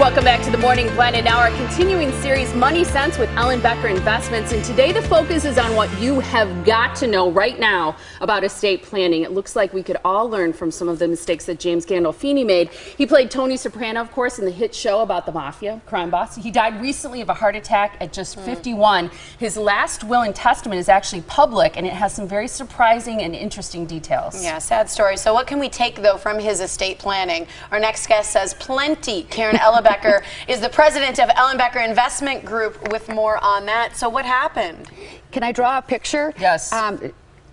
Welcome back to the Morning Blend, and now our continuing series, Money Sense with Ellenbecker Investments. And today the focus is on what you have got to know right now about estate planning. It looks like we could all learn from some of the mistakes that James Gandolfini made. He played Tony Soprano, of course, in the hit show about the mafia, crime boss. He died recently of a heart attack at just 51. His last will and testament is actually public, and it has some very surprising and interesting details. Yeah, sad story. So what can we take, though, from his estate planning? Our next guest says plenty. Karen Ellenbecker is the president of Ellenbecker Investment Group with more on that. So what happened? Can I draw a picture? Yes.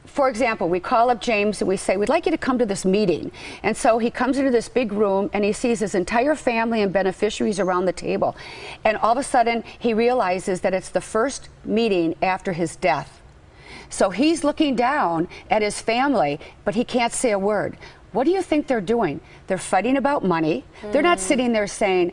For example, we call up James and we say, we'd like you to come to this meeting. And so he comes into this big room and he sees his entire family and beneficiaries around the table. And all of a sudden, he realizes that it's the first meeting after his death. So he's looking down at his family, but he can't say a word. What do you think they're doing? They're fighting about money. They're not sitting there saying,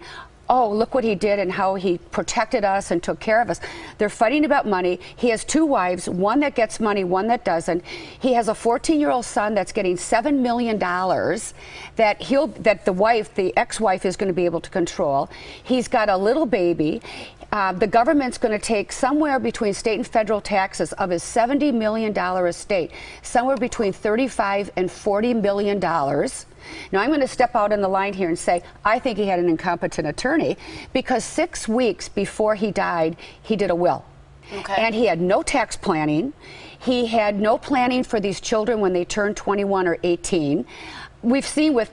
oh, look what he did and how he protected us and took care of us. They're fighting about money. He has two wives, one that gets money, one that doesn't. He has a 14-year-old son that's getting $7 million that the wife, the ex-wife, is going to be able to control. He's got a little baby. The government's going to take somewhere between state and federal taxes of his $70 million estate, somewhere between $35 and $40 million. Now, I'm going to step out on the line here and say I think he had an incompetent attorney, because 6 weeks before he died, he did a will. Okay. And he had no tax planning. He had no planning for these children when they turned 21 or 18. We've seen with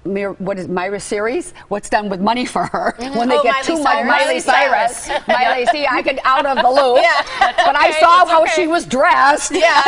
what is Myra series? What's done with money for her when they get too much? Miley Cyrus. Miley, see, I get out of the loop, but I saw how she was dressed. Yeah,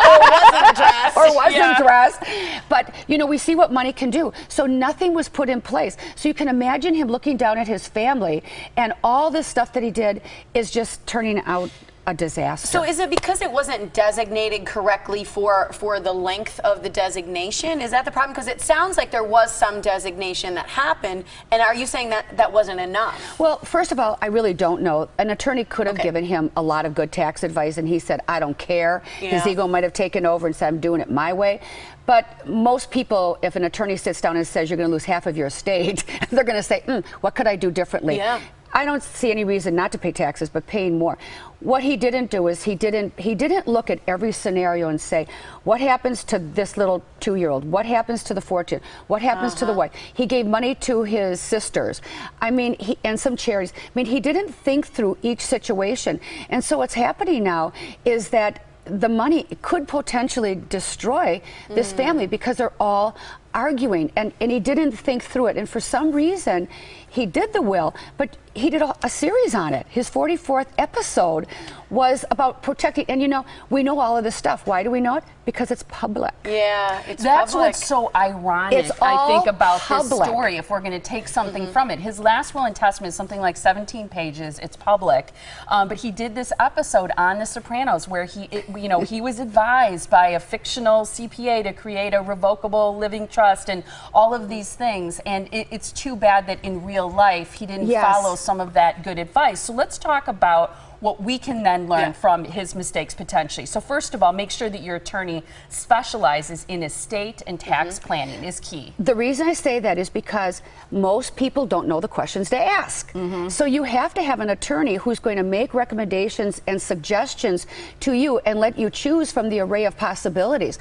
or wasn't dressed. Or wasn't dressed. But you know, we see what money can do. So nothing was put in place. So you can imagine him looking down at his family, and all this stuff that he did is just turning out a disaster. So is it because it wasn't designated correctly for the length of the designation? Is that the problem? Because it sounds like there was some designation that happened, and are you saying that that wasn't enough? Well, first of all, I really don't know. An attorney could have given him a lot of good tax advice, and he said, I don't care. His ego might have taken over and said, I'm doing it my way. But most people, if an attorney sits down and says you're going to lose half of your estate, they're going to say, what could I do differently? Yeah. I don't see any reason not to pay taxes, but paying more. What he didn't do is he didn't look at every scenario and say, what happens to this little 2-year-old? What happens to the fortune? What happens to the wife? He gave money to his sisters. I mean, and some charities. I mean, he didn't think through each situation. And so what's happening now is that the money could potentially destroy this family, because they're all arguing, and he didn't think through it. And for some reason, he did the will, but he did a series on it. His 44th episode was about protecting, and you know, we know all of this stuff. Why do we know it? Because it's public. Yeah, it's That's public. what's so ironic, It's all I think, about public. this story, if we're going to take something from it. His last will and testament is something like 17 pages. It's public. But he did this episode on The Sopranos where he was advised by a fictional CPA to create a revocable living trust and all of these things. And it's too bad that in real life he didn't follow some of that good advice. So let's talk about what we can then learn from his mistakes potentially. So first of all, make sure that your attorney specializes in estate and tax planning is key. The reason I say that is because most people don't know the questions to ask. So you have to have an attorney who's going to make recommendations and suggestions to you and let you choose from the array of possibilities.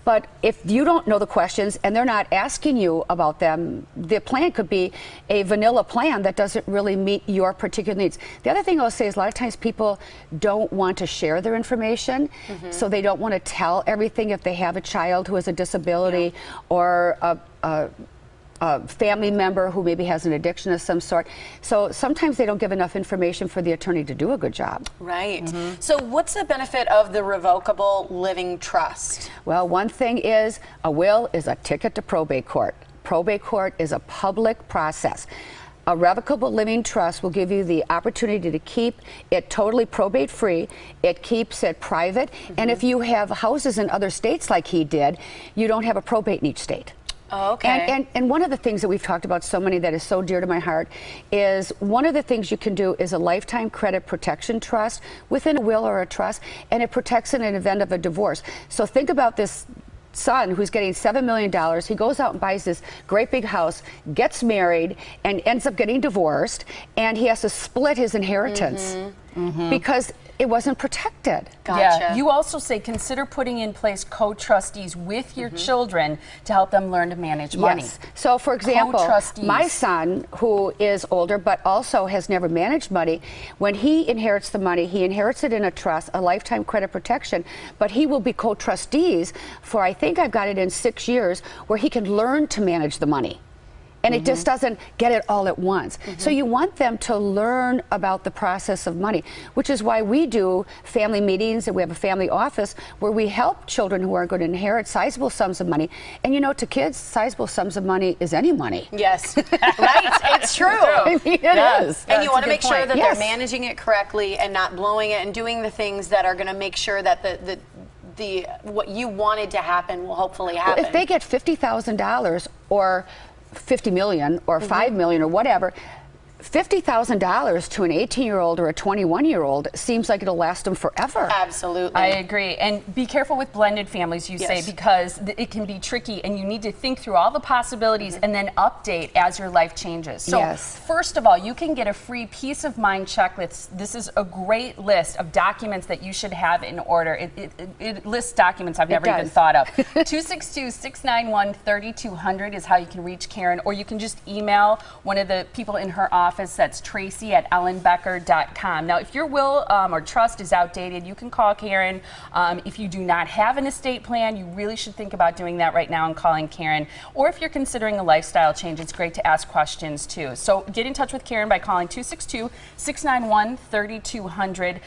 But if you don't know the questions and they're not asking you about them, the plan could be a vanilla plan that doesn't really meet your particular needs. The other thing I'll say is a lot of times people don't want to share their information, so they don't want to tell everything if they have a child who has a disability or a family member who maybe has an addiction of some sort. So sometimes they don't give enough information for the attorney to do a good job. Right. So what's the benefit of the revocable living trust? Well, one thing is a will is a ticket to probate court. Probate court is a public process. A revocable living trust will give you the opportunity to keep it totally probate free. It keeps it private. And if you have houses in other states like he did, you don't have a probate in each state. Oh, okay. And one of the things that we've talked about so many that is so dear to my heart is one of the things you can do is a lifetime credit protection trust within a will or a trust, and it protects in an event of a divorce. So think about this son who's getting $7 million, he goes out and buys this great big house, gets married, and ends up getting divorced, and he has to split his inheritance because it wasn't protected. Gotcha. Yeah. You also say consider putting in place co-trustees with your children to help them learn to manage money. Yes. So, for example, Co-trustees. my son, who is older but also has never managed money, when he inherits the money, he inherits it in a trust, a lifetime credit protection, but he will be co-trustees for, I think I've got it in 6 years, where he can learn to manage the money. And it just doesn't get it all at once. So you want them to learn about the process of money, which is why we do family meetings, and we have a family office where we help children who are going to inherit sizable sums of money. And you know, to kids, sizable sums of money is any money. Yes, right. It's true. I mean, it is. And you want to make sure point. that Yes. they're managing it correctly and not blowing it and doing the things that are going to make sure that the what you wanted to happen will hopefully happen. If they get $50,000 or 50 million or 5 million or whatever, $50,000 to an 18-year-old or a 21-year-old seems like it'll last them forever. Absolutely. I agree. And be careful with blended families, you say, Yes. because it can be tricky and you need to think through all the possibilities and then update as your life changes. So Yes. first of all, you can get a free peace of mind checklist. This is a great list of documents that you should have in order. It lists documents I've never even does. thought of. 262-691-3200 is how you can reach Karen, or you can just email one of the people in her office. That's Tracy@ellenbecker.com. Now, if your will or trust is outdated, you can call Karen. If you do not have an estate plan, you really should think about doing that right now and calling Karen. Or if you're considering a lifestyle change, it's great to ask questions too. So get in touch with Karen by calling 262-691-3200.